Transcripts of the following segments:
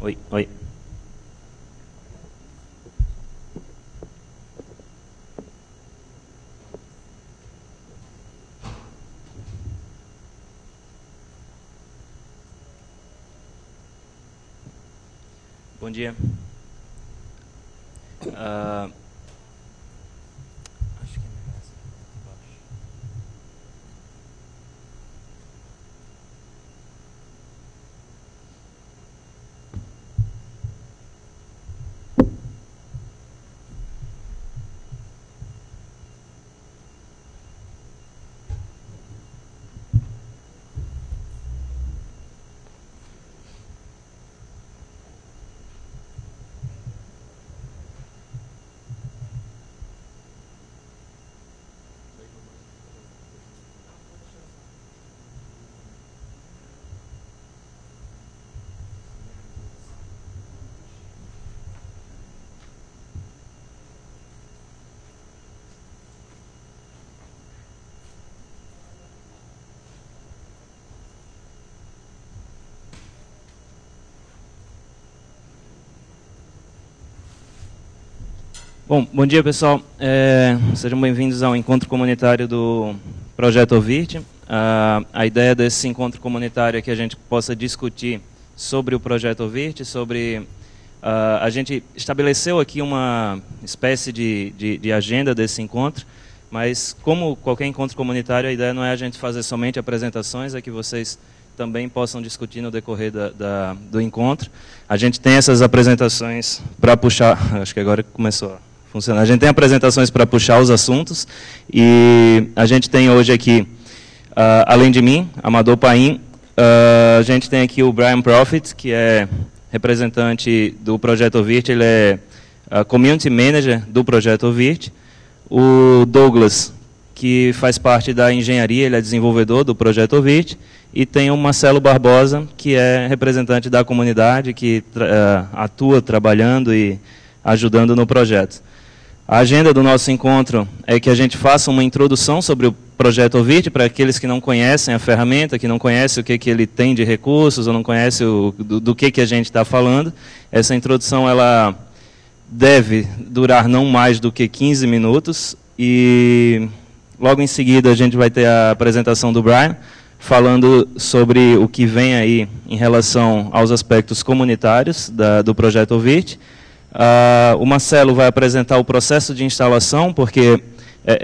Oi, oi. Bom dia. Acho que é melhor essa aqui embaixo. Bom dia, pessoal. Sejam bem-vindos ao encontro comunitário do Projeto Ovirt. A ideia desse encontro comunitário é que a gente possa discutir sobre o Projeto Ovirt, a gente estabeleceu aqui uma espécie de agenda desse encontro, mas como qualquer encontro comunitário, a ideia não é a gente fazer somente apresentações, é que vocês também possam discutir no decorrer do encontro. A gente tem essas apresentações para puxar, acho que agora começou a funcionar. A gente tem apresentações para puxar os assuntos, e a gente tem hoje aqui, além de mim, Amador Paim, a gente tem aqui o Brian Profit, que é representante do Projeto Ovirt, ele é Community Manager do Projeto Ovirt. O Douglas, que faz parte da engenharia, ele é desenvolvedor do Projeto Ovirt. E tem o Marcelo Barbosa, que é representante da comunidade, que atua trabalhando e ajudando no projeto. A agenda do nosso encontro é que a gente faça uma introdução sobre o Projeto Ovirt, para aqueles que não conhecem a ferramenta, que não conhecem o que ele tem de recursos, ou não conhecem do que a gente está falando. Essa introdução ela deve durar não mais do que 15 minutos, e logo em seguida a gente vai ter a apresentação do Brian, falando sobre o que vem aí em relação aos aspectos comunitários do Projeto Ovirt. O Marcelo vai apresentar o processo de instalação, porque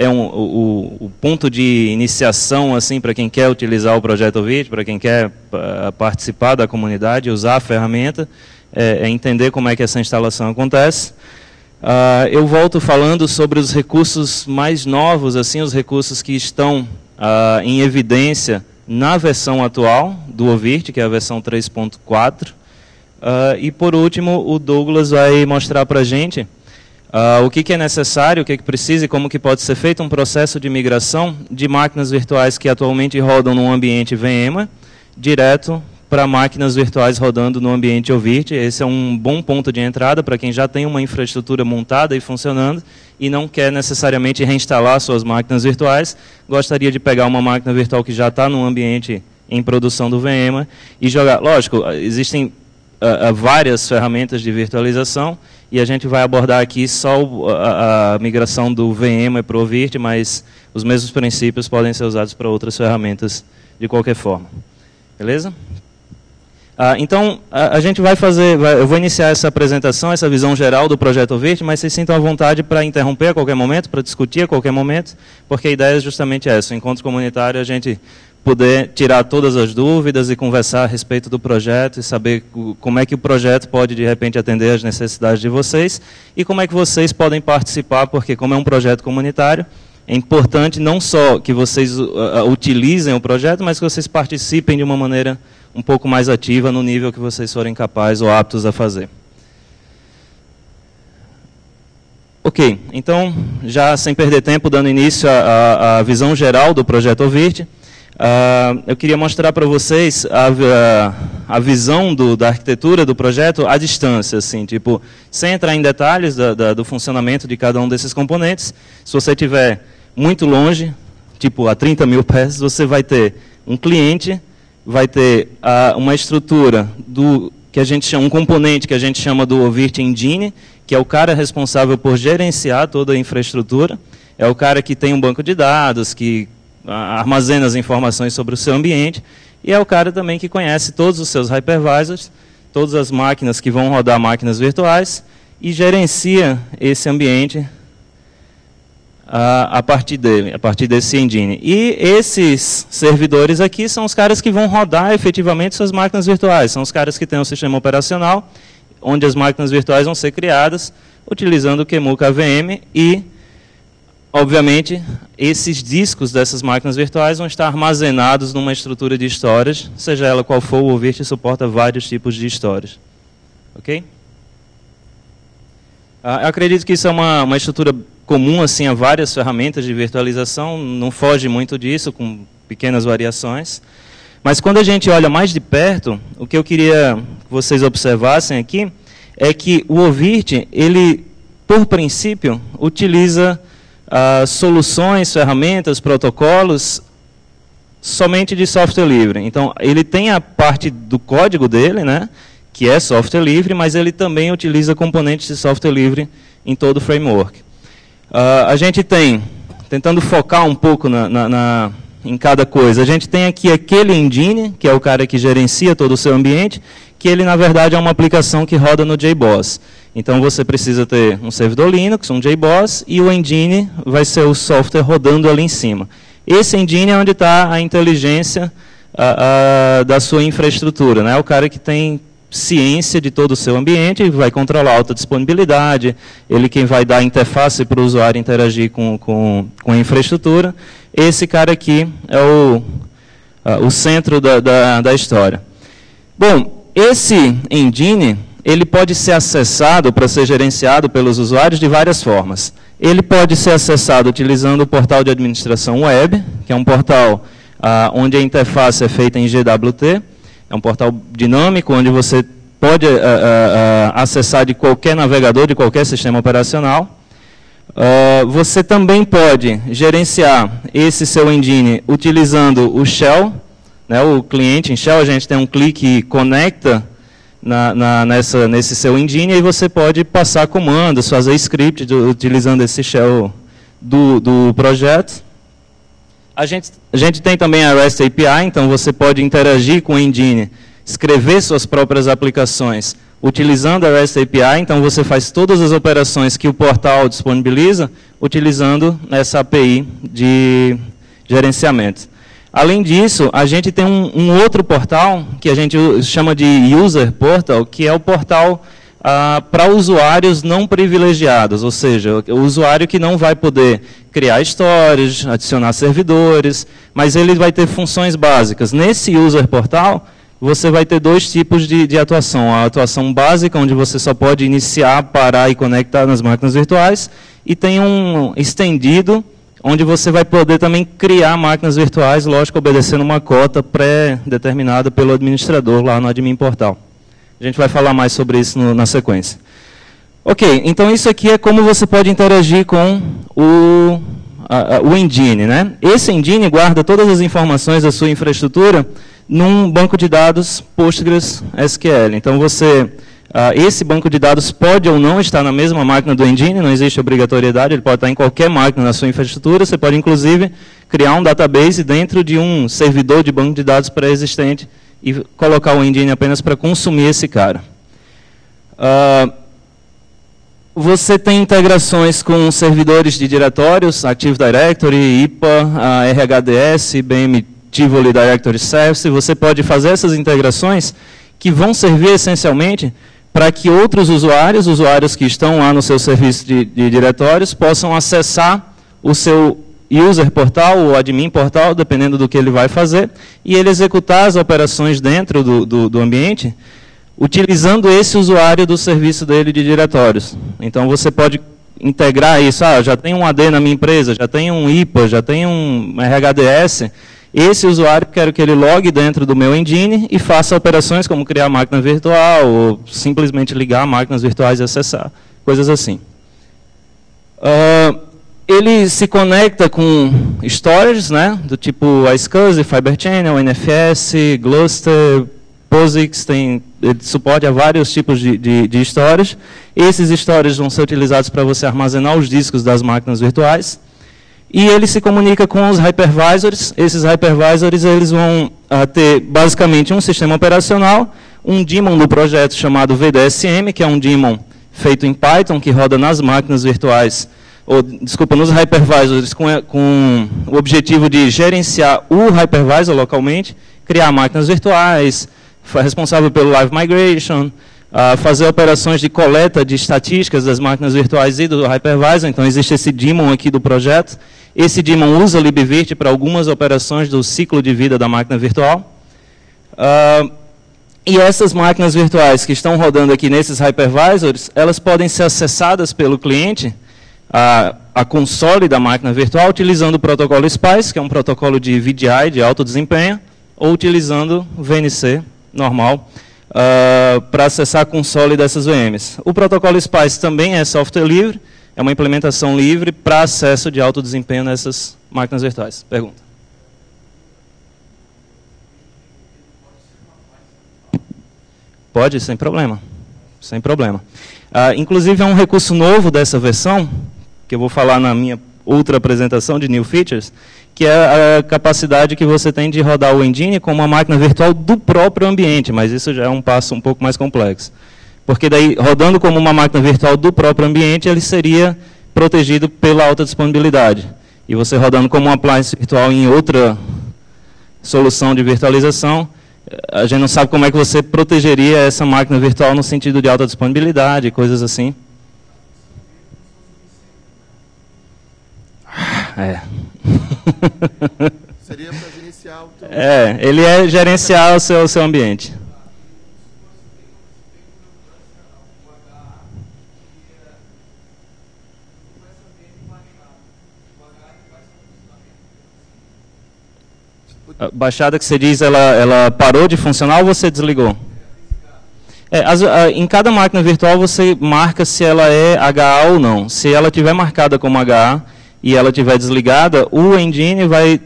o ponto de iniciação assim, para quem quer utilizar o Projeto Ovirt, para quem quer participar da comunidade, usar a ferramenta, é entender como é que essa instalação acontece. Eu volto falando sobre os recursos mais novos, assim, os recursos que estão em evidência na versão atual do Ovirt, que é a versão 3.4. E, por último, o Douglas vai mostrar para a gente o que é necessário, o que precisa e como que pode ser feito um processo de migração de máquinas virtuais que atualmente rodam no ambiente VMware, direto para máquinas virtuais rodando no ambiente Ovirt. Esse é um bom ponto de entrada para quem já tem uma infraestrutura montada e funcionando e não quer necessariamente reinstalar suas máquinas virtuais, gostaria de pegar uma máquina virtual que já está no ambiente em produção do VMware e jogar. Lógico, existem várias ferramentas de virtualização, e a gente vai abordar aqui só a migração do VMware para o Ovirt, mas os mesmos princípios podem ser usados para outras ferramentas de qualquer forma. Beleza? Então, a gente vai eu vou iniciar essa apresentação, essa visão geral do Projeto Ovirt, mas vocês sintam à vontade para interromper a qualquer momento, para discutir a qualquer momento, porque a ideia é justamente essa, o encontro comunitário, a gente poder tirar todas as dúvidas e conversar a respeito do projeto e saber como é que o projeto pode, de repente, atender às necessidades de vocês e como é que vocês podem participar, porque como é um projeto comunitário, é importante não só que vocês utilizem o projeto, mas que vocês participem de uma maneira um pouco mais ativa no nível que vocês forem capazes ou aptos a fazer. Ok, então, já sem perder tempo, dando início à visão geral do Projeto Ovirt, eu queria mostrar para vocês a visão da arquitetura do projeto à distância, assim, tipo, sem entrar em detalhes do funcionamento de cada um desses componentes. Se você estiver muito longe, tipo a 30 mil pés, você vai ter um cliente, vai ter uma estrutura que a gente chama, um componente que a gente chama do Ovirt Engine, que é o cara responsável por gerenciar toda a infraestrutura. É o cara que tem um banco de dados, que armazena as informações sobre o seu ambiente, e é o cara também que conhece todos os seus hypervisors, todas as máquinas que vão rodar máquinas virtuais, e gerencia esse ambiente a partir dele, a partir desse engine. E esses servidores aqui são os caras que vão rodar efetivamente suas máquinas virtuais, são os caras que têm um sistema operacional, onde as máquinas virtuais vão ser criadas, utilizando o QEMU KVM e, obviamente, esses discos dessas máquinas virtuais vão estar armazenados numa estrutura de storage, seja ela qual for, o Ovirt suporta vários tipos de storage. Ok? Eu acredito que isso é uma estrutura comum assim, a várias ferramentas de virtualização, não foge muito disso, com pequenas variações. Mas quando a gente olha mais de perto, o que eu queria que vocês observassem aqui é que o Ovirt, ele, por princípio, utiliza soluções, ferramentas, protocolos somente de software livre. Então, ele tem a parte do código dele, né, que é software livre, mas ele também utiliza componentes de software livre em todo o framework. A gente tem, tentando focar um pouco em cada coisa, a gente tem aqui aquele engine, que é o cara que gerencia todo o seu ambiente, que ele, na verdade, é uma aplicação que roda no JBoss. Então, você precisa ter um servidor Linux, um JBoss, e o engine vai ser o software rodando ali em cima. Esse engine é onde está a inteligência da sua infraestrutura, né? O cara que tem ciência de todo o seu ambiente, vai controlar a alta disponibilidade, ele quem vai dar a interface para o usuário interagir com a infraestrutura. Esse cara aqui é o centro da história. Bom, esse engine, ele pode ser acessado para ser gerenciado pelos usuários de várias formas. Ele pode ser acessado utilizando o portal de administração web, que é um portal onde a interface é feita em GWT. É um portal dinâmico, onde você pode acessar de qualquer navegador, de qualquer sistema operacional. Você também pode gerenciar esse seu engine utilizando o Shell, né, o cliente em Shell. A gente tem um clique que conecta nesse seu engine, e você pode passar comandos, fazer script utilizando esse Shell do projeto. A gente tem também a REST API, então você pode interagir com o engine, escrever suas próprias aplicações utilizando a REST API, então você faz todas as operações que o portal disponibiliza utilizando essa API de gerenciamento. Além disso, a gente tem um outro portal que a gente chama de User Portal, que é o portal para usuários não privilegiados, ou seja, o usuário que não vai poder criar storages, adicionar servidores, mas ele vai ter funções básicas. Nesse User Portal, você vai ter dois tipos de atuação. A atuação básica, onde você só pode iniciar, parar e conectar nas máquinas virtuais, e tem um estendido, onde você vai poder também criar máquinas virtuais, lógico, obedecendo uma cota pré-determinada pelo administrador lá no Admin Portal. A gente vai falar mais sobre isso na sequência. Ok, então isso aqui é como você pode interagir com o engine, né? Esse engine guarda todas as informações da sua infraestrutura num banco de dados PostgreSQL. Então esse banco de dados pode ou não estar na mesma máquina do engine, não existe obrigatoriedade, ele pode estar em qualquer máquina na sua infraestrutura. Você pode, inclusive, criar um database dentro de um servidor de banco de dados pré-existente e colocar o engine apenas para consumir esse cara. Você tem integrações com servidores de diretórios, Active Directory, IPA, RHDS, IBM Tivoli Directory Service. Você pode fazer essas integrações que vão servir essencialmente para que outros usuários que estão lá no seu serviço de diretórios, possam acessar o seu user portal ou admin portal, dependendo do que ele vai fazer, e ele executar as operações dentro do ambiente, utilizando esse usuário do serviço dele de diretórios. Então, você pode integrar isso. Já tem um AD na minha empresa, já tem um IPA, já tem um RHDS. Esse usuário, quero que ele logue dentro do meu engine e faça operações como criar máquina virtual, ou simplesmente ligar máquinas virtuais e acessar, coisas assim. Ele se conecta com storages, né, do tipo iSCSI, Fiber Channel, NFS, Gluster, POSIX tem suporte a vários tipos de storage. Esses storage vão ser utilizados para você armazenar os discos das máquinas virtuais. E ele se comunica com os hypervisors. Esses hypervisors eles vão ter basicamente um sistema operacional, um daemon do projeto chamado VDSM, que é um daemon feito em Python, que roda nas máquinas virtuais, nos hypervisors, com o objetivo de gerenciar o hypervisor localmente, criar máquinas virtuais, responsável pelo Live Migration, fazer operações de coleta de estatísticas das máquinas virtuais e do hypervisor. Então, existe esse daemon aqui do projeto. Esse daemon usa libvirt para algumas operações do ciclo de vida da máquina virtual. E essas máquinas virtuais que estão rodando aqui nesses hypervisors, elas podem ser acessadas pelo cliente, a console da máquina virtual, utilizando o protocolo SPICE, que é um protocolo de VDI, de alto desempenho, ou utilizando o VNC normal, para acessar a console dessas VMs. O protocolo SPICE também é software livre, é uma implementação livre para acesso de alto desempenho nessas máquinas virtuais. Pergunta. Pode, sem problema. Sem problema. Inclusive, é um recurso novo dessa versão, que eu vou falar na minha outra apresentação de New Features, que é a capacidade que você tem de rodar o engine como uma máquina virtual do próprio ambiente, mas isso já é um passo um pouco mais complexo. Porque daí, rodando como uma máquina virtual do próprio ambiente, ele seria protegido pela alta disponibilidade. E você rodando como um appliance virtual em outra solução de virtualização, a gente não sabe como é que você protegeria essa máquina virtual no sentido de alta disponibilidade, coisas assim. Seria para gerenciar o teu... ele é gerenciar o seu ambiente. A baixada que você diz, ela parou de funcionar ou você desligou? Em cada máquina virtual você marca se ela é HA ou não. Se ela tiver marcada como HA e ela tiver desligada, o engine vai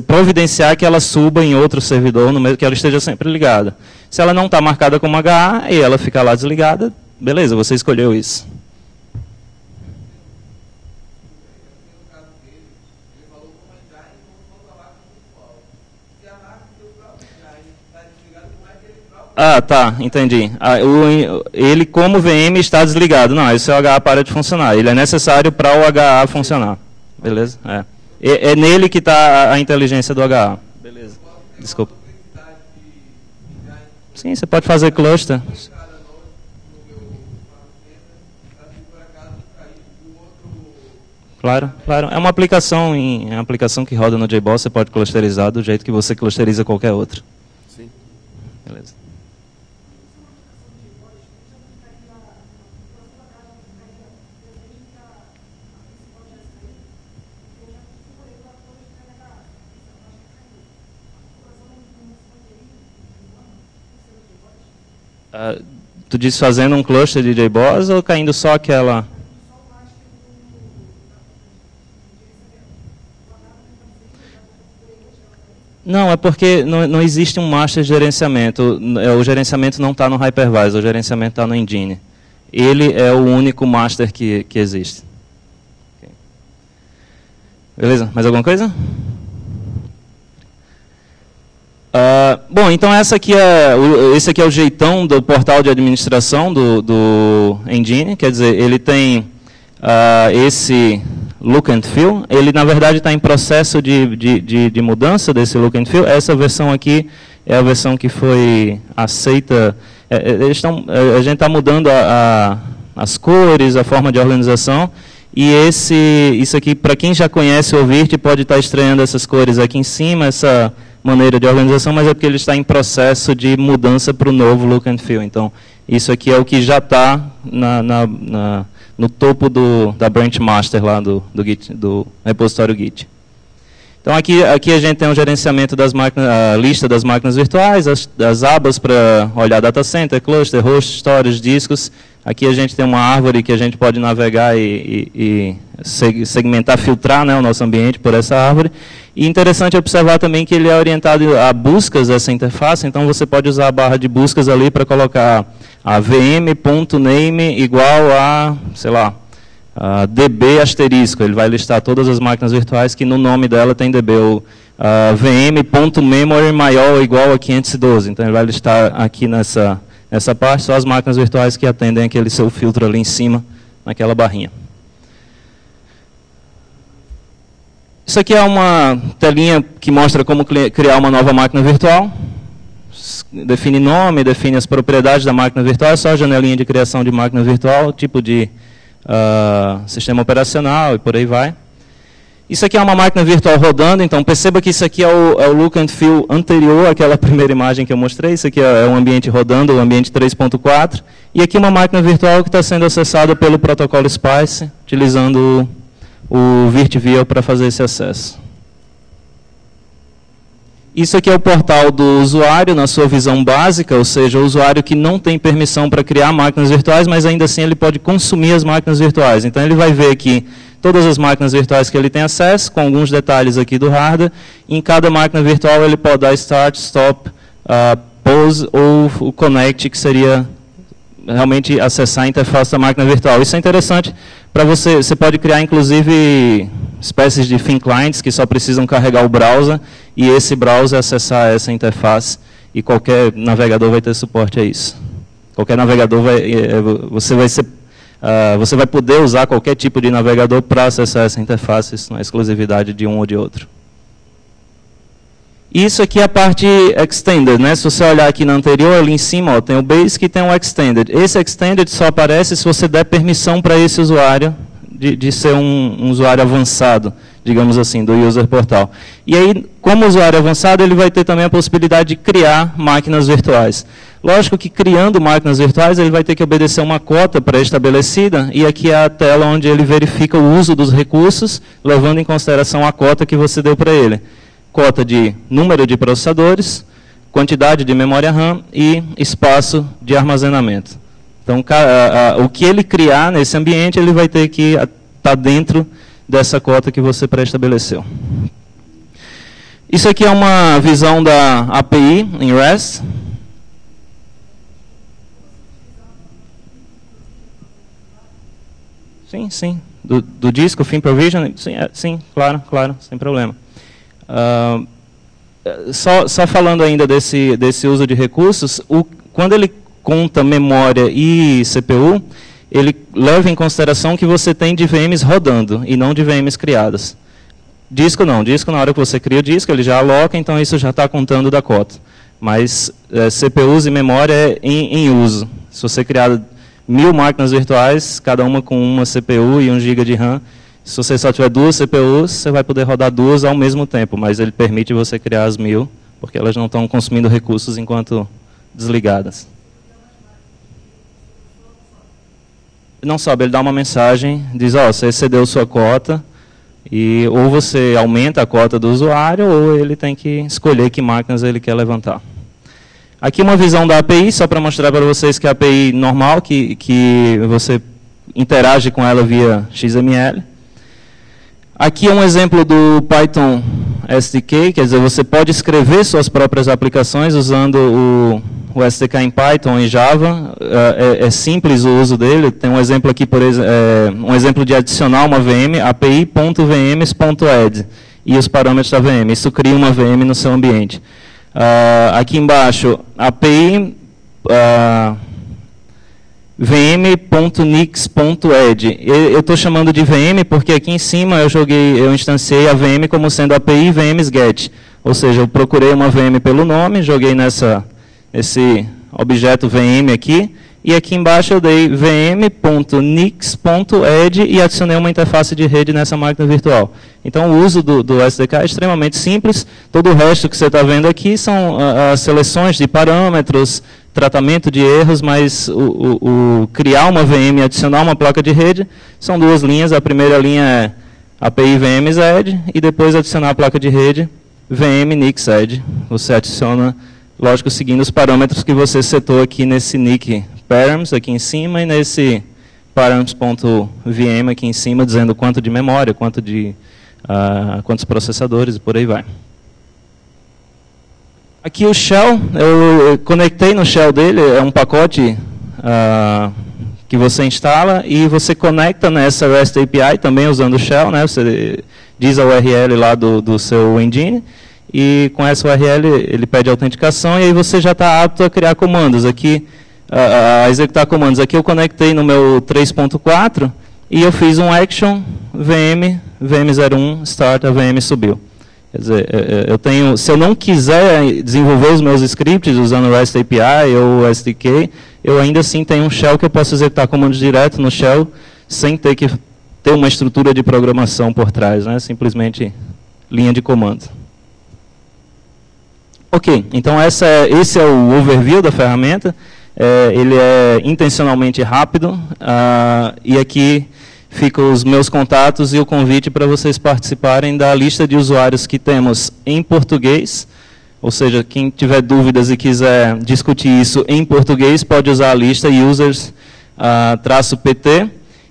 providenciar que ela suba em outro servidor, no mesmo que ela esteja sempre ligada. Se ela não está marcada como HA e ela ficar lá desligada, beleza, você escolheu isso. Tá, entendi. Ele, como VM, está desligado. Não, esse HA para de funcionar. Ele é necessário para o HA funcionar. Beleza? É nele que está a inteligência do HA. Beleza. Desculpa. Sim, você pode fazer cluster. Claro, claro. É uma aplicação que roda no JBoss, você pode clusterizar do jeito que você clusteriza qualquer outro. Sim. Beleza. Tu disse fazendo um cluster de JBoss ou caindo só aquela... Não, é porque não existe um master de gerenciamento. O gerenciamento não está no hypervisor, o gerenciamento está no engine. Ele é o único master que existe. Okay. Beleza? Mais alguma coisa? Bom, então esse aqui é o jeitão do portal de administração do engine. Quer dizer, ele tem esse look and feel. Ele, na verdade, está em processo de mudança desse look and feel. Essa versão aqui é a versão que foi aceita. A gente está mudando as cores, a forma de organização. E isso aqui, para quem já conhece o Virt, pode estar estranhando essas cores aqui em cima, essa maneira de organização, mas é porque ele está em processo de mudança para o novo look and feel. Então, isso aqui é o que já está no topo da branch master lá do repositório Git. Então, aqui a gente tem um gerenciamento das máquinas, a lista das máquinas virtuais, as abas para olhar data center, cluster, host, storage, discos, Aqui a gente tem uma árvore que a gente pode navegar e segmentar, filtrar, né, o nosso ambiente por essa árvore. E interessante observar também que ele é orientado a buscas, essa interface, então você pode usar a barra de buscas ali para colocar a vm.name igual a, sei lá, a db asterisco. Ele vai listar todas as máquinas virtuais que no nome dela tem db, ou vm.memory maior ou igual a 512. Então ele vai listar aqui nessa parte só as máquinas virtuais que atendem aquele seu filtro ali em cima, naquela barrinha. Isso aqui é uma telinha que mostra como criar uma nova máquina virtual. Define nome, define as propriedades da máquina virtual, é só a janelinha de criação de máquina virtual, tipo de sistema operacional e por aí vai. Isso aqui é uma máquina virtual rodando, então perceba que isso aqui é o look and feel anterior àquela primeira imagem que eu mostrei. Isso aqui é um ambiente rodando, o ambiente 3.4. E aqui uma máquina virtual que está sendo acessada pelo protocolo SPICE, utilizando o VirtVia para fazer esse acesso. Isso aqui é o portal do usuário na sua visão básica, ou seja, o usuário que não tem permissão para criar máquinas virtuais, mas ainda assim ele pode consumir as máquinas virtuais. Então ele vai ver aqui todas as máquinas virtuais que ele tem acesso, com alguns detalhes aqui do hardware. Em cada máquina virtual ele pode dar Start, Stop, Pause ou o Connect, que seria realmente acessar a interface da máquina virtual. Isso é interessante para você. Você pode criar, inclusive, espécies de thin clients que só precisam carregar o browser e esse browser acessar essa interface. E qualquer navegador vai ter suporte a isso. Qualquer navegador você vai poder usar qualquer tipo de navegador para acessar essa interface. Isso não é exclusividade de um ou de outro. Isso aqui é a parte Extended, né? Se você olhar aqui na anterior, ali em cima, ó, tem o Basic e tem o Extended. Esse Extended só aparece se você der permissão para esse usuário de ser um usuário avançado, digamos assim, do User Portal. E aí, como usuário avançado, ele vai ter também a possibilidade de criar máquinas virtuais. Lógico que criando máquinas virtuais, ele vai ter que obedecer uma cota pré-estabelecida, e aqui é a tela onde ele verifica o uso dos recursos, levando em consideração a cota que você deu para ele. Cota de número de processadores, quantidade de memória RAM e espaço de armazenamento. Então, o que ele criar nesse ambiente, ele vai ter que estar dentro dessa cota que você pré-estabeleceu. Isso aqui é uma visão da API em REST. Sim. Do disco, Theme Provision, sim, claro, sem problema. Só falando ainda desse uso de recursos, quando ele conta memória e CPU, ele leva em consideração que você tem de VMs rodando e não de VMs criadas. Disco não, na hora que você cria o disco, ele já aloca, então isso já está contando da cota. Mas CPUs e memória em uso. Se você criar 1000 máquinas virtuais, cada uma com uma CPU e 1 GB de RAM, se você só tiver 2 CPUs, você vai poder rodar 2 ao mesmo tempo, mas ele permite você criar as 1000, porque elas não estão consumindo recursos enquanto desligadas. Não sobe, ele dá uma mensagem, diz, ó, você excedeu sua cota, e ou você aumenta a cota do usuário, ou ele tem que escolher que máquinas ele quer levantar. Aqui uma visão da API, só para mostrar para vocês que a API normal, que você interage com ela via XML. Aqui é um exemplo do Python SDK, quer dizer, você pode escrever suas próprias aplicações usando o SDK em Python e Java. É simples o uso dele. Tem um exemplo aqui, por exemplo, um exemplo de adicionar uma VM, api.vms.add, e os parâmetros da VM. Isso cria uma VM no seu ambiente. Aqui embaixo, API vm.nix.add. Eu estou chamando de VM porque aqui em cima eu instanciei a VM como sendo API vms.get. Ou seja, eu procurei uma VM pelo nome, joguei esse objeto VM aqui, e aqui embaixo eu dei vm.nix.add e adicionei uma interface de rede nessa máquina virtual. Então o uso do SDK é extremamente simples. Todo o resto que você está vendo aqui são as seleções de parâmetros, tratamento de erros, mas o criar uma VM e adicionar uma placa de rede são 2 linhas. A primeira linha é API vms.add e depois adicionar a placa de rede vm.nix.add. Você adiciona, lógico, seguindo os parâmetros que você setou aqui nesse nick params aqui em cima e nesse params.vm aqui em cima dizendo quanto de memória, quantos processadores e por aí vai. Aqui o shell, eu conectei no shell dele, é um pacote que você instala e você conecta nessa REST API também usando o shell, né? Você diz a URL lá do seu engine e com essa URL ele pede autenticação e aí você já está apto a criar comandos. Aqui, a executar comandos. Aqui eu conectei no meu 3.4 e eu fiz um action VM01 start, a VM subiu. Quer dizer, se eu não quiser desenvolver os meus scripts usando o REST API ou o SDK, eu ainda assim tenho um shell que eu posso executar comandos direto no shell sem ter que ter uma estrutura de programação por trás, né? Simplesmente linha de comando. Ok, então esse é o overview da ferramenta. Ele é intencionalmente rápido e aqui ficam os meus contatos e o convite para vocês participarem da lista de usuários que temos em português. Ou seja, quem tiver dúvidas e quiser discutir isso em português, pode usar a lista users-pt.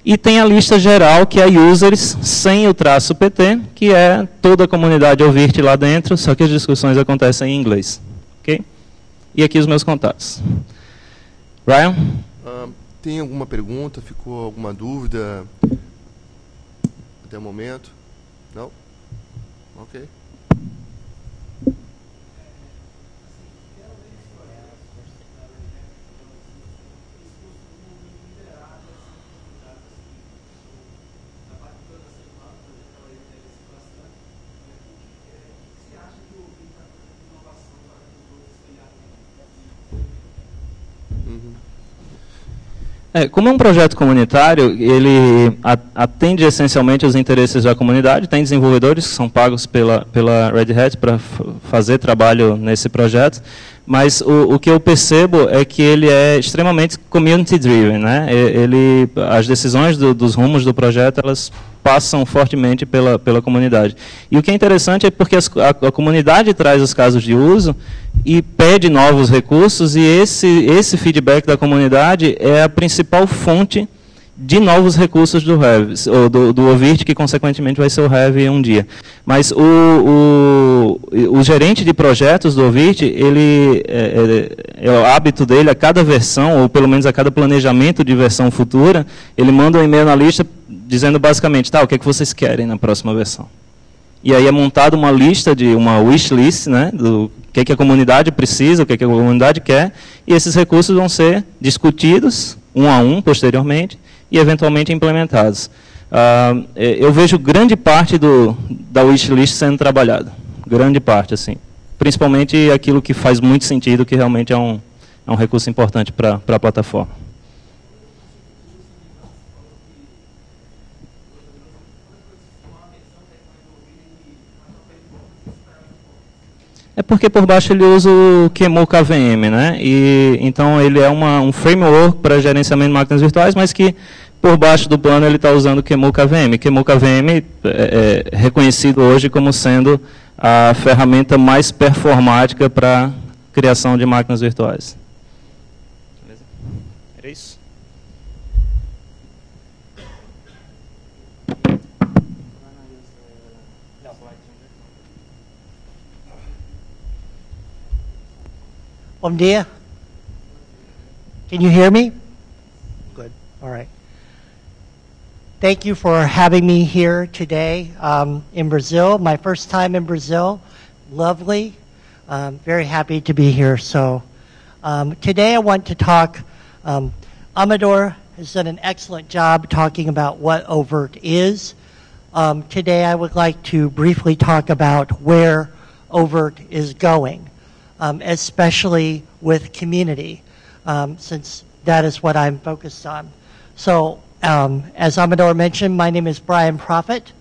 E tem a lista geral, que é users sem o -pt, que é toda a comunidade Ovirt lá dentro, só que as discussões acontecem em inglês. Okay? E aqui os meus contatos. Ryan? Tem alguma pergunta? Ficou alguma dúvida até o momento? Não? Ok. Como é um projeto comunitário, ele atende essencialmente os interesses da comunidade. Tem desenvolvedores que são pagos pela Red Hat para fazer trabalho nesse projeto, mas o que eu percebo é que ele é extremamente community-driven, né? As decisões dos rumos do projeto, elas passam fortemente pela comunidade. E o que é interessante é porque a comunidade traz os casos de uso e pede novos recursos, e esse feedback da comunidade é a principal fonte de novos recursos do Heavy, ou do Ovirt, que consequentemente vai ser o Heavy um dia. Mas o gerente de projetos do Ovirt, é o hábito dele, a cada versão, ou pelo menos a cada planejamento de versão futura, ele manda um e-mail na lista dizendo basicamente, o que é que vocês querem na próxima versão? E aí é montada uma lista, uma wish list, né, do que a comunidade precisa, o que a comunidade quer, e esses recursos vão ser discutidos, um a um, posteriormente, e eventualmente implementados. Eu vejo grande parte da wishlist sendo trabalhada. Grande parte, assim. Principalmente aquilo que faz muito sentido, que realmente é um recurso importante para a plataforma. É porque por baixo ele usa o QEMU KVM, né? E então ele é um framework para gerenciamento de máquinas virtuais, mas que por baixo do plano ele está usando o QEMU KVM. QEMU KVM é reconhecido hoje como sendo a ferramenta mais performática para criação de máquinas virtuais. Beleza? Era isso? Bom dia. Can you hear me? Good. All right. Thank you for having me here today in Brazil. My first time in Brazil. Lovely. Very happy to be here. So today I want to talk. Amador has done an excellent job talking about what Overt is. Today I would like to briefly talk about where Overt is going. Especially with community, since that is what I'm focused on. So, as Amador mentioned, my name is Brian Prophet.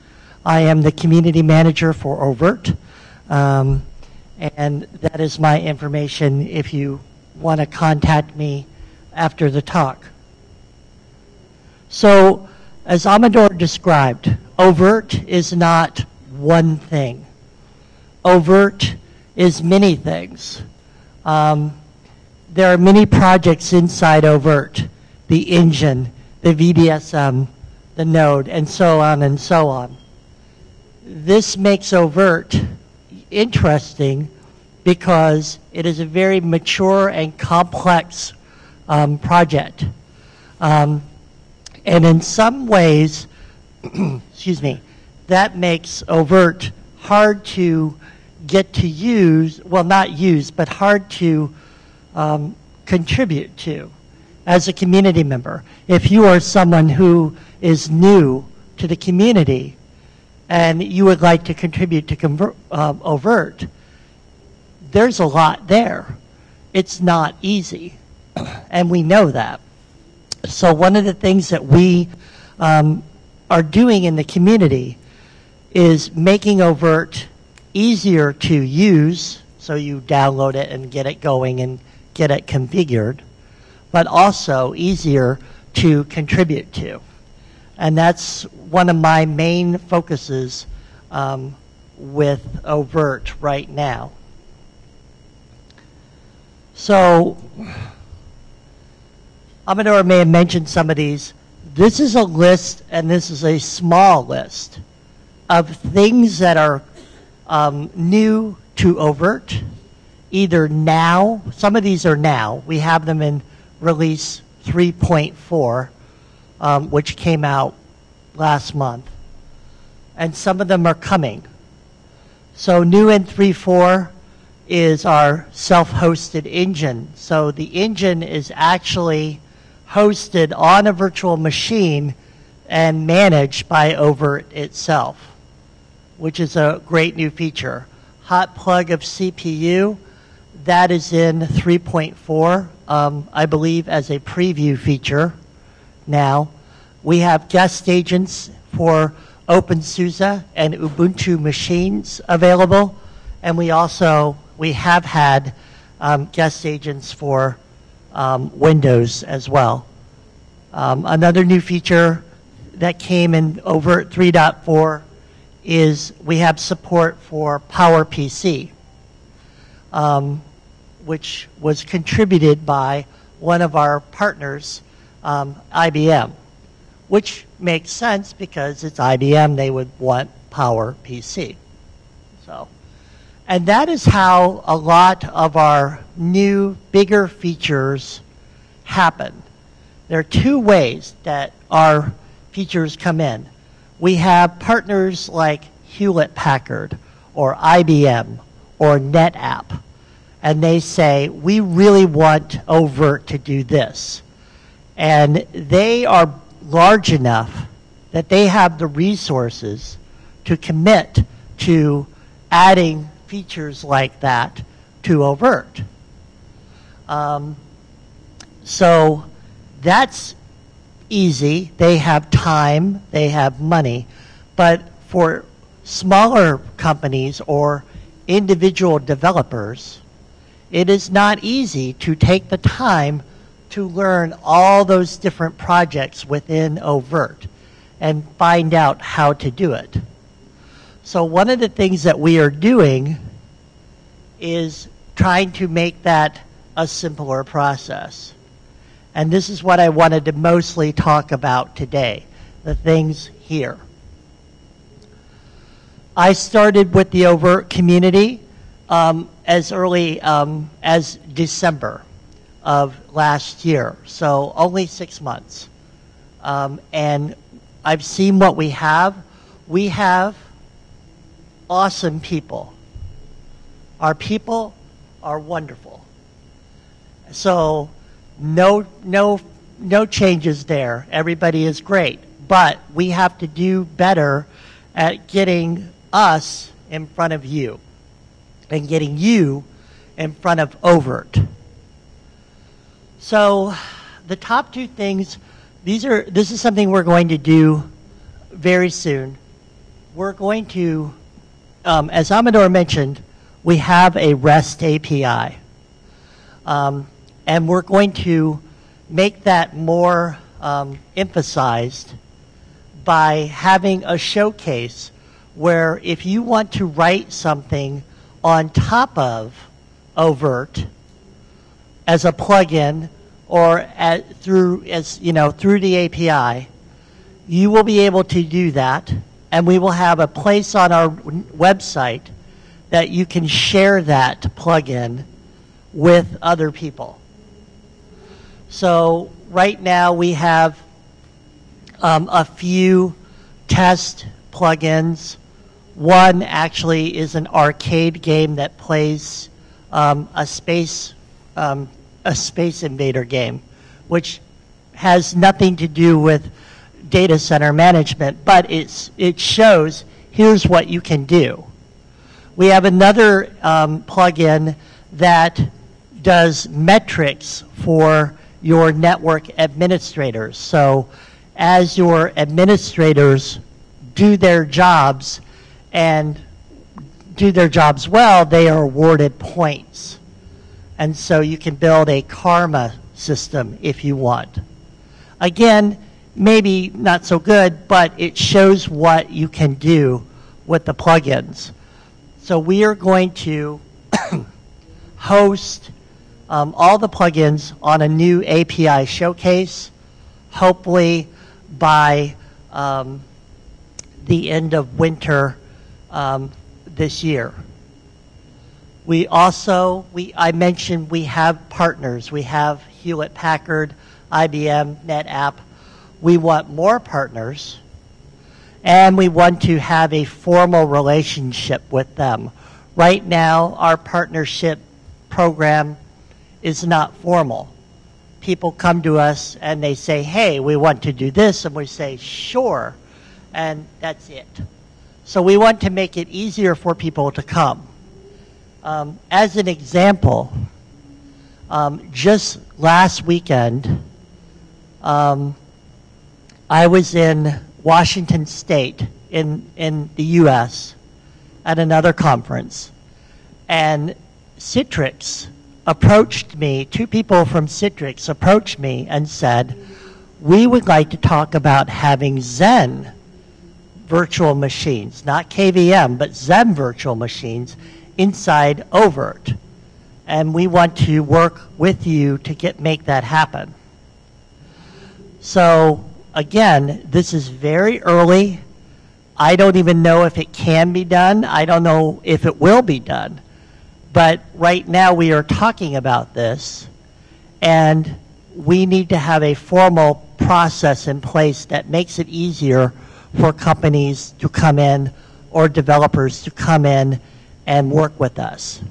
I am the community manager for Overt, and that is my information if you want to contact me after the talk. So, as Amador described, Overt is not one thing. Overt is many things. there are many projects inside Overt, the engine, the VDSM, the node, and so on and so on. This makes Overt interesting because it is a very mature and complex project. And in some ways, excuse me, that makes Overt hard to get to use, well, not use, but hard to contribute to as a community member. If you are someone who is new to the community and you would like to contribute to Overt, there's a lot there. It's not easy, and we know that. So one of the things that we are doing in the community is making Overt easier to use, so you download it and get it going and get it configured, but also easier to contribute to. And that's one of my main focuses with Overt right now. So, Amador may have mentioned some of these. This is a list, and this is a small list, of things that are new to Overt, either now, some of these are now, we have them in release 3.4, which came out last month, and some of them are coming. So new in 3.4 is our self-hosted engine. So the engine is actually hosted on a virtual machine and managed by Overt itself, which is a great new feature. Hot plug of CPU, that is in 3.4, I believe, as a preview feature now. We have guest agents for OpenSUSE and Ubuntu machines available, and we have had guest agents for Windows as well. Another new feature that came in Overt 3.4 is we have support for PowerPC, which was contributed by one of our partners, IBM, which makes sense because it's IBM, they would want PowerPC. So, and that is how a lot of our new, bigger features happen. There are two ways that our features come in. We have partners like Hewlett-Packard or IBM or NetApp, and they say, we really want Overt to do this. And they are large enough that they have the resources to commit to adding features like that to Overt. So that's easy. They have time, they have money. But for smaller companies or individual developers, it is not easy to take the time to learn all those different projects within Overt and find out how to do it. So one of the things that we are doing is trying to make that a simpler process. And this is what I wanted to mostly talk about today, the things here. I started with the Overt community as early as December of last year, so only 6 months. And I've seen what we have. We have awesome people. Our people are wonderful. So no changes there. Everybody is great. But we have to do better at getting us in front of you and getting you in front of Overt. So the top two things, this is something we're going to do very soon. We're going to, as Amador mentioned, we have a REST API. And we're going to make that more emphasized by having a showcase where if you want to write something on top of Overt, as a plugin or through the API, you will be able to do that, and we will have a place on our website that you can share that plugin with other people. So right now we have a few test plugins. One actually is an arcade game that plays a space invader game, which has nothing to do with data center management, but it shows here's what you can do. We have another plugin that does metrics for your network administrators. So as your administrators do their jobs and do their jobs well, they are awarded points. And so you can build a karma system if you want. Again, maybe not so good, but it shows what you can do with the plugins. So we are going to host all the plugins on a new API showcase, hopefully by the end of winter this year. We also, I mentioned we have partners. We have Hewlett-Packard, IBM, NetApp. We want more partners, and we want to have a formal relationship with them. Right now, our partnership program is not formal. People come to us and they say, hey, we want to do this, and we say, sure, and that's it. So we want to make it easier for people to come. As an example, just last weekend, I was in Washington State in the US at another conference, and Citrix approached me, two people from Citrix approached me and said, we would like to talk about having Xen virtual machines, not KVM, but Xen virtual machines inside Overt. And we want to work with you to make that happen. So again, this is very early. I don't even know if it can be done. I don't know if it will be done. But right now we are talking about this, and we need to have a formal process in place that makes it easier for companies to come in or developers to come in and work with us.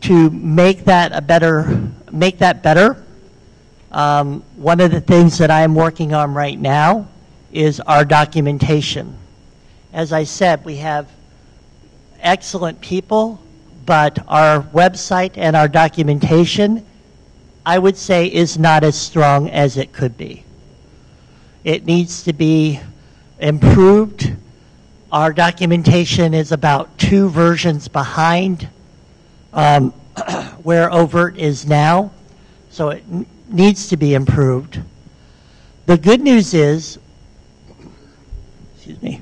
To make that better, one of the things that I am working on right now is our documentation. As I said, we have excellent people, but our website and our documentation, I would say, is not as strong as it could be. It needs to be improved. Our documentation is about 2 versions behind where Overt is now, so it needs to be improved. The good news is, excuse me.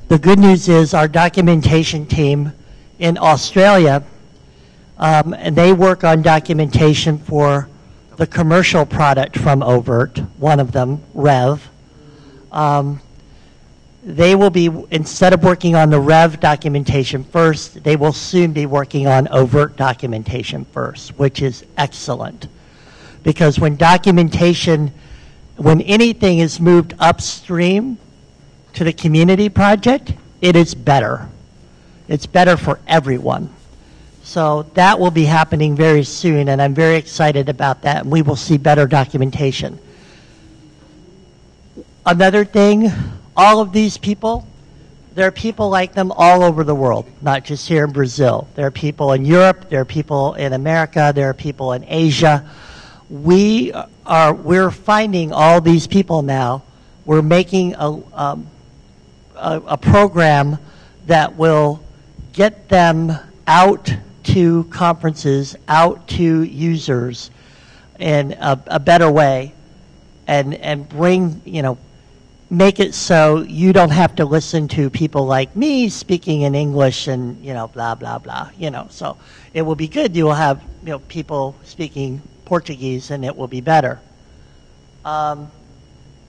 The good news is our documentation team in Australia, and they work on documentation for the commercial product from Overt, one of them, Rev. They will be, instead of working on the Rev documentation first, they will soon be working on Overt documentation first, which is excellent. Because when documentation, when anything is moved upstream to the community project, it is better. It's better for everyone. So that will be happening very soon, and I'm very excited about that, and we will see better documentation. Another thing, all of these people, there are people like them all over the world, not just here in Brazil. There are people in Europe, there are people in America, there are people in Asia. We're finding all these people now. We're making a program that will get them out to conferences, out to users in a better way, and bring, make it so you don't have to listen to people like me speaking in English and, blah, blah, blah, So it will be good. You will have, people speaking Portuguese, and it will be better. And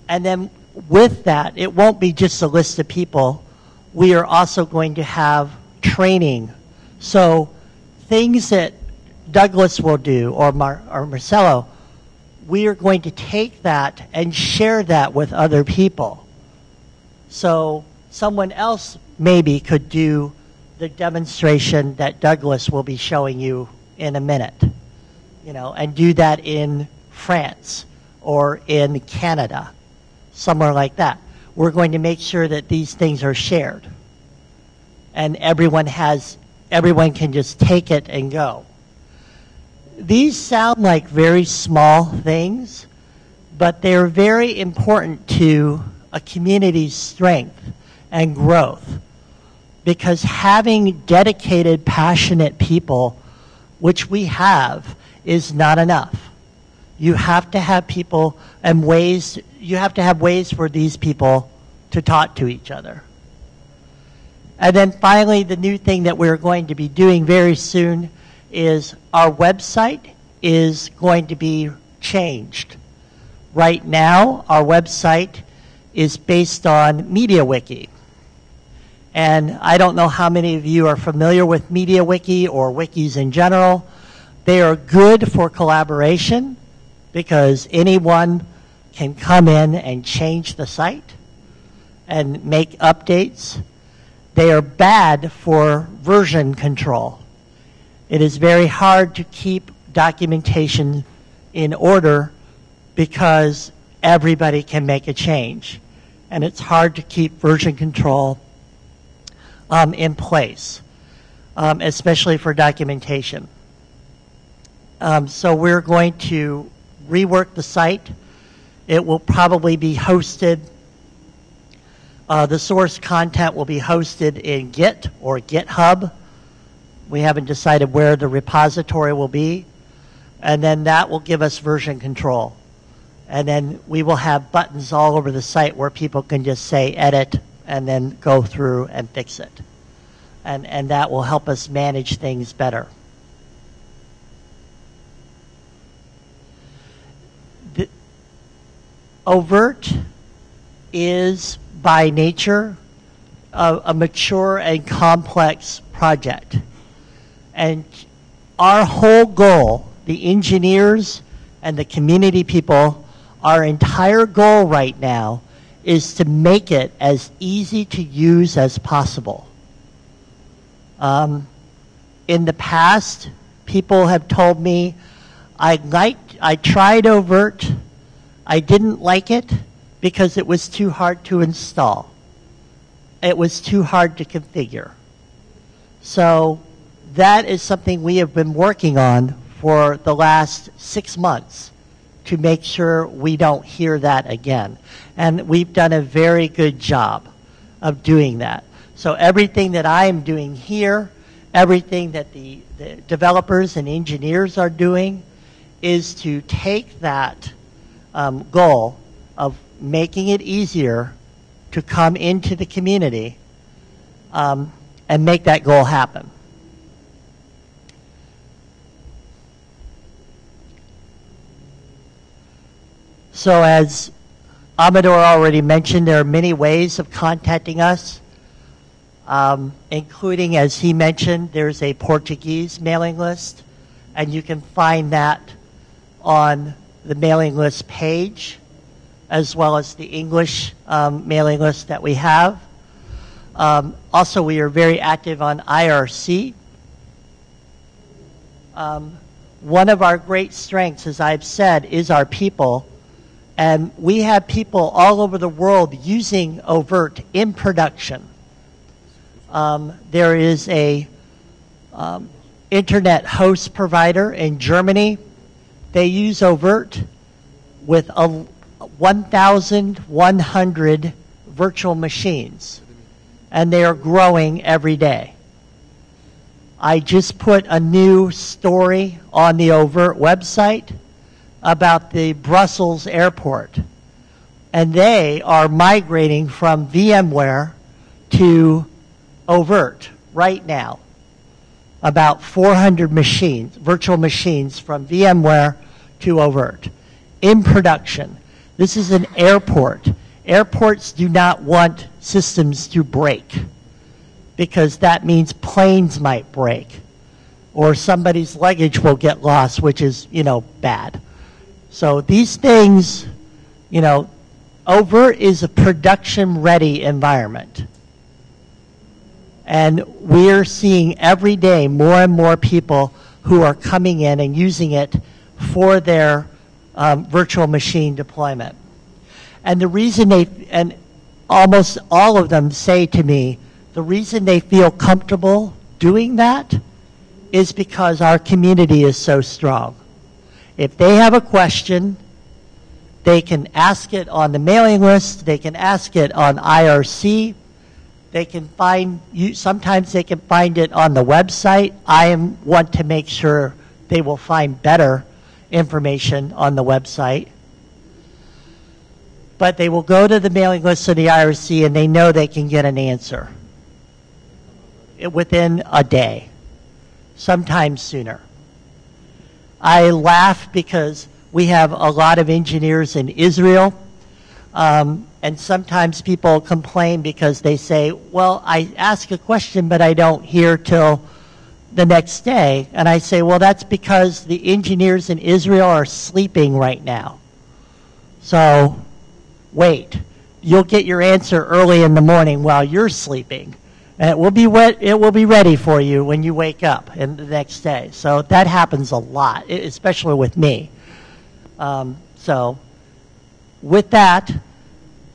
then with that, it won't be just a list of people. We are also going to have training. So things that Douglas will do, or Marcelo, we are going to take that and share that with other people. So someone else maybe could do the demonstration that Douglas will be showing you in a minute, and do that in France or in Canada, somewhere like that. We're going to make sure that these things are shared, and everyone can just take it and go. These sound like very small things, but they're very important to a community's strength and growth, because having dedicated, passionate people, which we have, is not enough. You have to have people and you have to have ways for these people to talk to each other. And then finally, the new thing that we're going to be doing very soon is our website is going to be changed. Right now, our website is based on MediaWiki. And I don't know how many of you are familiar with MediaWiki or wikis in general. They are good for collaboration because anyone can come in and change the site and make updates. They are bad for version control. It is very hard to keep documentation in order because everybody can make a change. And it's hard to keep version control in place, especially for documentation. So we're going to rework the site. It will probably be hosted, the source content will be hosted in Git or GitHub. We haven't decided where the repository will be. And then that will give us version control. And then we will have buttons all over the site where people can just say edit and then go through and fix it. And that will help us manage things better. Overt is by nature a mature and complex project. And our whole goal, the engineers and the community people, our entire goal right now is to make it as easy to use as possible. In the past, people have told me, I tried Overt, I didn't like it because it was too hard to install. It was too hard to configure. So that is something we have been working on for the last 6 months to make sure we don't hear that again. And we've done a very good job of doing that. So everything that I am doing here, everything that the developers and engineers are doing is to take that goal of making it easier to come into the community and make that goal happen. So as Amador already mentioned, there are many ways of contacting us, including, as he mentioned, there's a Portuguese mailing list, and you can find that on the mailing list page, as well as the English mailing list that we have. Also, we are very active on IRC. One of our great strengths, as I've said, is our people. And we have people all over the world using Overt in production. There is a internet host provider in Germany. They use Overt with 1,100 virtual machines. And they are growing every day. I just put a new story on the Overt website about the Brussels airport. and they are migrating from VMware to Overt right now. About 400 machines, virtual machines from VMware to Overt in production. This is an airport. Airports do not want systems to break because that means planes might break or somebody's luggage will get lost, which is, bad. So these things, Overt is a production-ready environment. And we're seeing every day more and more people who are coming in and using it for their virtual machine deployment. And the reason and almost all of them say to me, the reason they feel comfortable doing that is because our community is so strong. If they have a question, they can ask it on the mailing list, they can ask it on IRC, they can sometimes they can find it on the website. I want to make sure they will find better information on the website. But they will go to the mailing list of the IRC and they know they can get an answer within a day, sometimes sooner. I laugh because we have a lot of engineers in Israel, and sometimes people complain because they say, well, I ask a question, but I don't hear till the next day. And I say, well, that's because the engineers in Israel are sleeping right now. So wait, you'll get your answer early in the morning while you're sleeping. And it will be ready for you when you wake up in the next day. So that happens a lot, especially with me. So with that,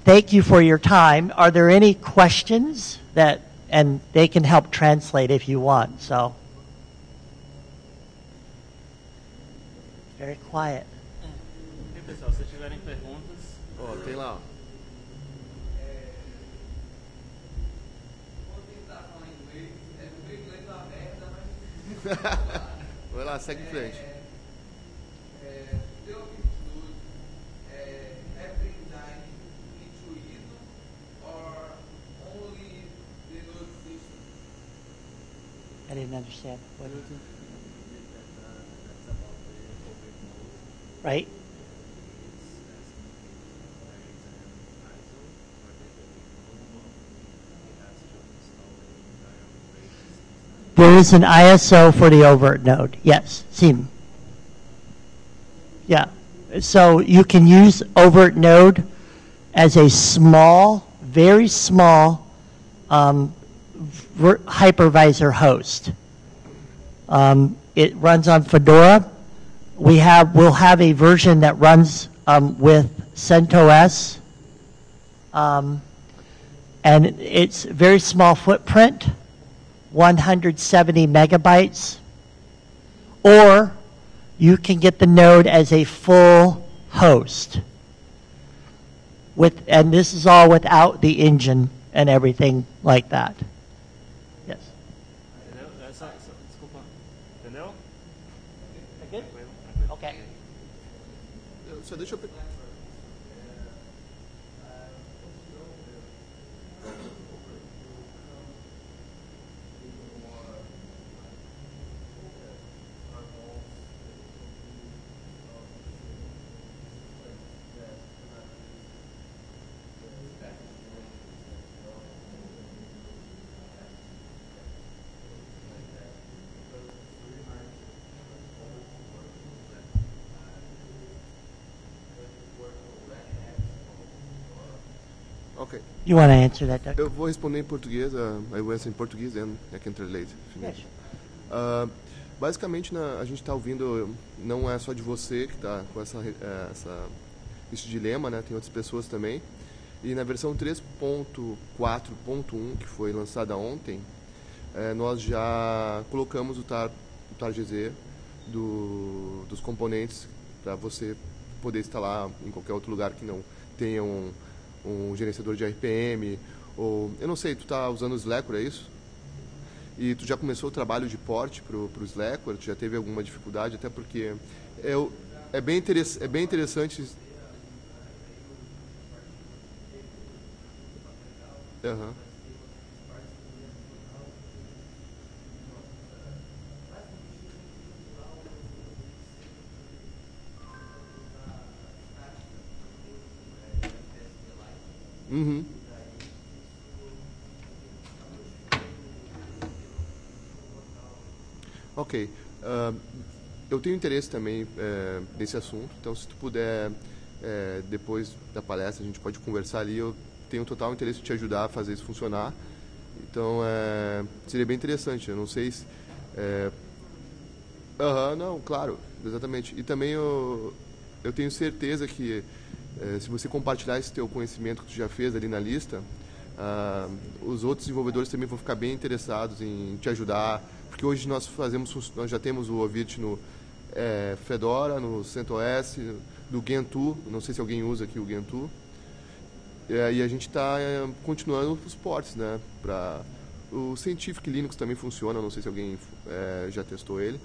thank you for your time. Are there any questions and they can help translate if you want, so. Very quiet. E pessoal, se tiverem perguntas. Ó, tem lá, ó. Vai lá, segue em frente. I didn't understand. What did you? Right? There is an ISO for the Overt node. Yes, SIEM. Yeah. So you can use Overt node as a small, very small hypervisor host. It runs on Fedora. We'll have a version that runs with CentOS. And it's a very small footprint, 170 megabytes. Or you can get the node as a full host. And this is all without the engine and everything like that. Yes. Desculpa. Entendeu? Good? Okay. Só deixa eu... Ok. You want to answer that, Doug? Eu vou responder em português. I will answer in Portuguese and I can translate. Yes. Basicamente, a gente está ouvindo, não é só de você que está com esse dilema, né? Tem outras pessoas também. E na versão 3.4.1, que foi lançada ontem, nós já colocamos o TarGZ dos componentes para você poder instalar em qualquer outro lugar que não tenha um gerenciador de RPM, ou eu não sei, tu está usando o Slackware, é isso? E tu já começou o trabalho de port para o Slackware? Tu já teve alguma dificuldade? Até porque é bem interessante. Aham. Uhum. Ok. Eu tenho interesse também nesse assunto, então se tu puder, depois da palestra, a gente pode conversar ali. Eu tenho total interesse em te ajudar a fazer isso funcionar. Então, seria bem interessante. Eu não sei se... não, claro, exatamente. E também eu tenho certeza que se você compartilhar esse teu conhecimento que tu já fez ali na lista, os outros desenvolvedores também vão ficar bem interessados em te ajudar, porque hoje nós já temos o Ovirt no Fedora, no CentOS, do Gentoo, não sei se alguém usa aqui o Gentoo, e a gente está continuando os ports, né? O Scientific Linux também funciona, não sei se alguém já testou ele,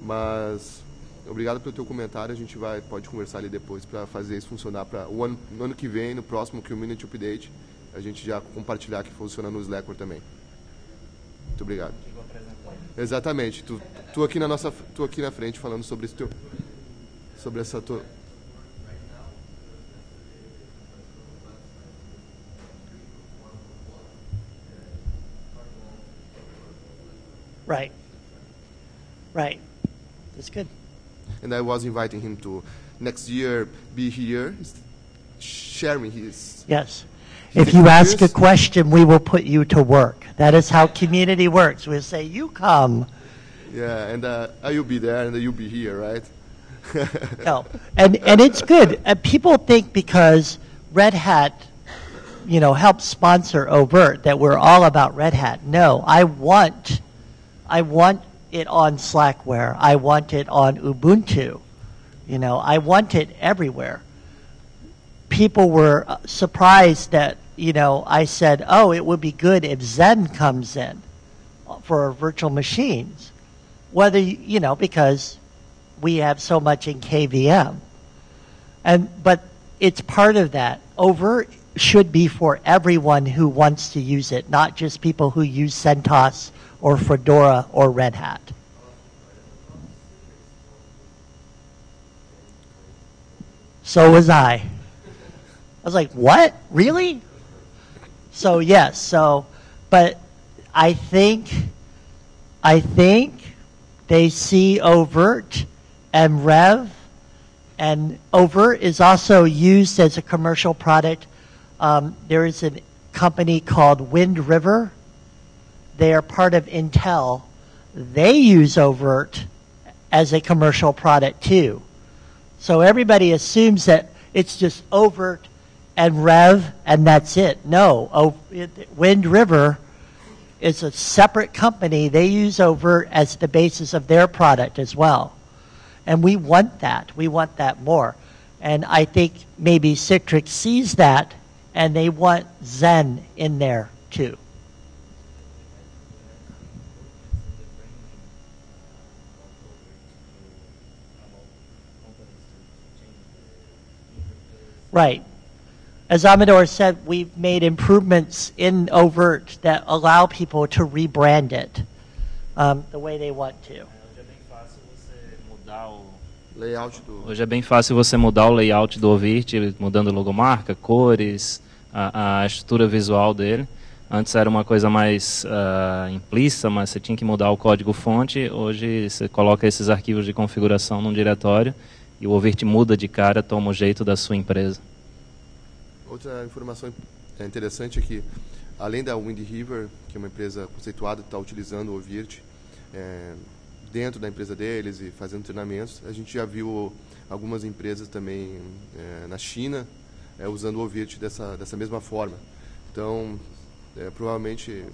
mas obrigado pelo teu comentário, a gente pode conversar ali depois para fazer isso funcionar no ano que vem, no próximo Community Update, a gente já compartilhar que funciona no Slackware também. Muito obrigado. Exatamente. Tu aqui na frente falando sobre essa tua... Right. Right. That's good. And I was inviting him to next year be here, sharing his... Yes. If you ask a question, we will put you to work. That is how community works. We'll say, you come. Yeah, and I will be there and you'll be here, right? No. And it's good. People think because Red Hat, helps sponsor Overt that we're all about Red Hat. No, I want it on Slackware. I want it on Ubuntu. I want it everywhere. People were surprised that, I said, oh, it would be good if Zen comes in for virtual machines. Whether, because we have so much in KVM. But it's part of that. Overt should be for everyone who wants to use it, not just people who use CentOS or Fedora or Red Hat. So was I. I was like, what? Really? So yes, but I think they see Overt and Rev, and Overt is also used as a commercial product. There is a company called Wind River. They are part of Intel. They use Overt as a commercial product too. So everybody assumes that it's just Overt and Rev and that's it. No, Wind River is a separate company. They use Overt as the basis of their product as well. And we want that. We want that more. And I think maybe Citrix sees that and they want Zen in there too. Right. As Amador said, we've made improvements in Overt that allow people to rebrand it the way they want to. Hoje é bem fácil você mudar o layout do Ovirt, mudando logomarca, cores, a estrutura visual dele. Antes era uma coisa mais implícita, mas você tinha que mudar o código-fonte. Hoje você coloca esses arquivos de configuração num diretório e o Ovirt muda de cara, toma o jeito da sua empresa. Outra informação interessante é que, além da Wind River, que é uma empresa conceituada que está utilizando o Ovirt dentro da empresa deles e fazendo treinamentos, a gente já viu algumas empresas também na China usando o Ovirt dessa mesma forma. Então, provavelmente,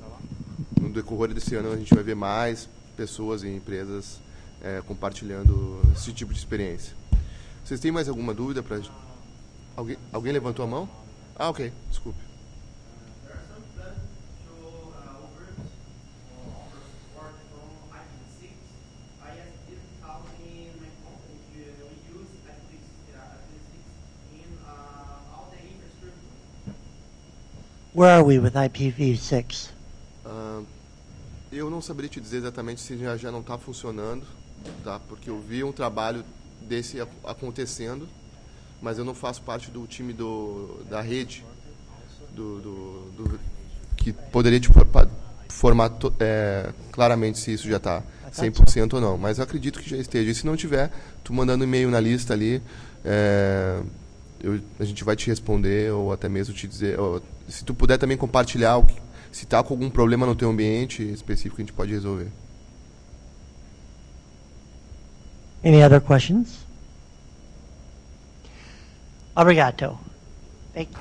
no decorrer desse ano, a gente vai ver mais pessoas e empresas compartilhando esse tipo de experiência. Vocês têm mais alguma dúvida? Alguém levantou a mão? Ah, ok. Desculpe. Where are we with IPv6? Eu não saberia te dizer exatamente se já não está funcionando, tá? Porque eu vi um trabalho desse acontecendo, mas eu não faço parte do time da rede que poderia te formar claramente se isso já está 100% ou não. Mas eu acredito que já esteja. E se não tiver, tu mandando e-mail na lista ali, a gente vai te responder ou até mesmo te dizer. Se tu puder também compartilhar se está com algum problema no teu ambiente específico, a gente pode resolver. Any other questions? Obrigado. Thank you.